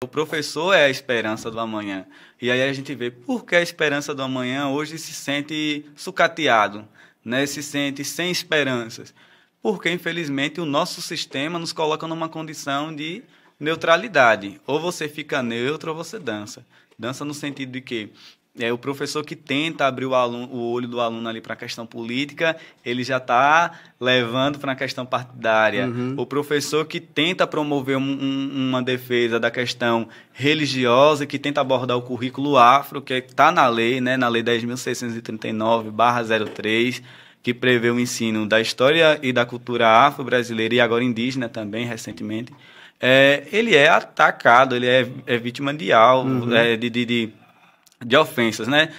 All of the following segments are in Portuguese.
o professor é a esperança do amanhã. E aí a gente vê por que a esperança do amanhã hoje se sente sucateado, né? Se sente sem esperanças. Porque, infelizmente, o nosso sistema nos coloca numa condição de neutralidade. Ou você fica neutro ou você dança. Dança no sentido de que o professor que tenta abrir o olho do aluno ali para a questão política, ele já está levando para a questão partidária. O professor que tenta promover uma defesa da questão religiosa, que tenta abordar o currículo afro, que está na lei, né, na Lei 10.639/03, que prevê o ensino da história e da cultura afro-brasileira e agora indígena também, recentemente, ele é atacado, ele é vítima de alvo, de ofensas, né?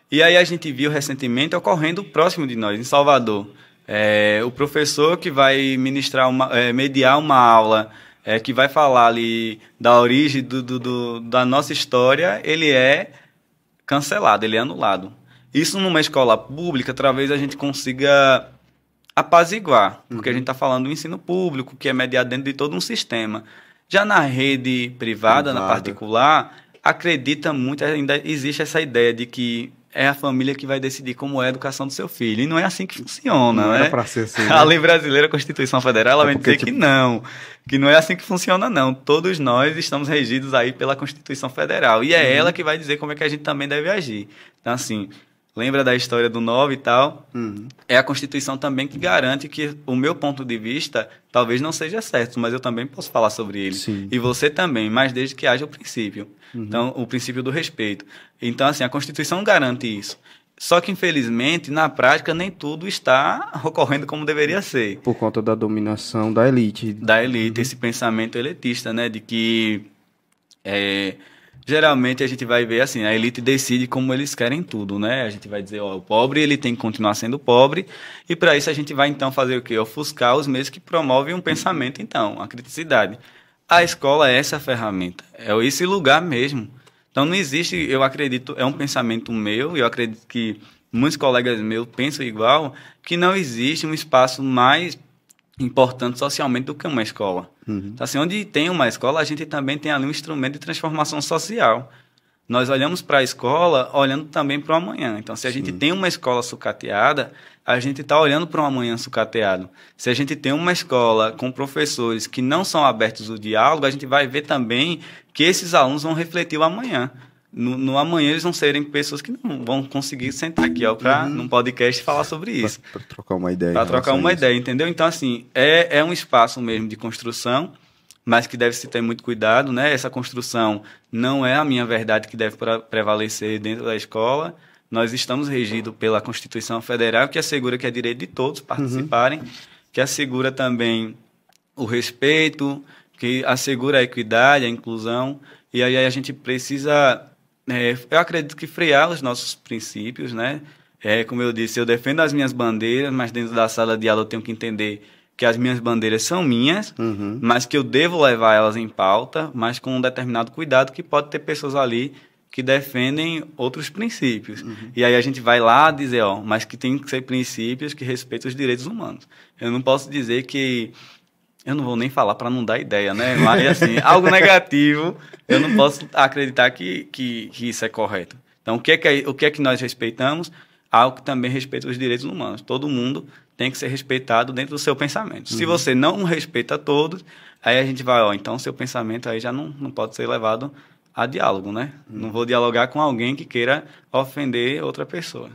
E aí a gente viu recentemente ocorrendo próximo de nós, em Salvador. O professor que vai mediar uma aula, que vai falar ali da origem da nossa história, ele é cancelado, ele é anulado. Isso numa escola pública, talvez a gente consiga apaziguar, porque a gente está falando do ensino público, que é mediado dentro de todo um sistema. Já na rede privada, na particular, acredita muito, ainda existe essa ideia de que é a família que vai decidir como é a educação do seu filho. E não é assim que funciona, não né? Era para ser assim, né? A lei brasileira, a Constituição Federal, ela vai dizer que não é assim que funciona, não. Todos nós estamos regidos aí pela Constituição Federal. E é ela que vai dizer como é que a gente também deve agir. Então, assim, lembra da história do 9 e tal? É a Constituição também que garante que o meu ponto de vista talvez não seja certo, mas eu também posso falar sobre ele. Sim. E você também, mas desde que haja o princípio. Então, o princípio do respeito. Então, assim, a Constituição garante isso. Só que, infelizmente, na prática, nem tudo está ocorrendo como deveria ser. Por conta da dominação da elite. Da elite, esse pensamento elitista, né? De que, geralmente, a gente vai ver assim, a elite decide como eles querem tudo, né? A gente vai dizer, o pobre, ele tem que continuar sendo pobre. E, para isso, a gente vai, então, fazer o quê? Ofuscar os meios que promovem um pensamento, então, a criticidade. A escola é essa ferramenta, é esse lugar mesmo. Então, não existe, eu acredito, é um pensamento meu, e eu acredito que muitos colegas meus pensam igual, que não existe um espaço mais importante socialmente do que uma escola. Então, assim, onde tem uma escola, a gente também tem ali um instrumento de transformação social. Nós olhamos para a escola olhando também para o amanhã. Então, se a gente tem uma escola sucateada, a gente está olhando para um amanhã sucateado. Se a gente tem uma escola com professores que não são abertos ao diálogo, a gente vai ver também que esses alunos vão refletir o amanhã. No amanhã eles vão serem pessoas que não vão conseguir sentar aqui num podcast falar sobre isso. Para trocar uma ideia. Para trocar uma ideia, entendeu? Então, assim, é um espaço mesmo de construção, mas que deve se ter muito cuidado, né? Essa construção não é a minha verdade que deve prevalecer dentro da escola. Nós estamos regidos pela Constituição Federal, que assegura que é direito de todos participarem, que assegura também o respeito, que assegura a equidade, a inclusão. E aí a gente precisa, eu acredito que frear os nossos princípios, né? Como eu disse, eu defendo as minhas bandeiras, mas dentro da sala de aula eu tenho que entender que as minhas bandeiras são minhas, mas que eu devo levar elas em pauta, mas com um determinado cuidado, que pode ter pessoas ali que defendem outros princípios. E aí a gente vai lá dizer, mas que tem que ser princípios que respeitam os direitos humanos. Eu não posso dizer que... Eu não vou nem falar para não dar ideia, né? Mas, assim, algo negativo, eu não posso acreditar que isso é correto. Então, o que é que nós respeitamos? Algo que também respeita os direitos humanos. Todo mundo tem que ser respeitado dentro do seu pensamento. Se você não respeita todos, aí a gente vai, então seu pensamento aí já não pode ser levado a diálogo, né? Não vou dialogar com alguém que queira ofender outra pessoa.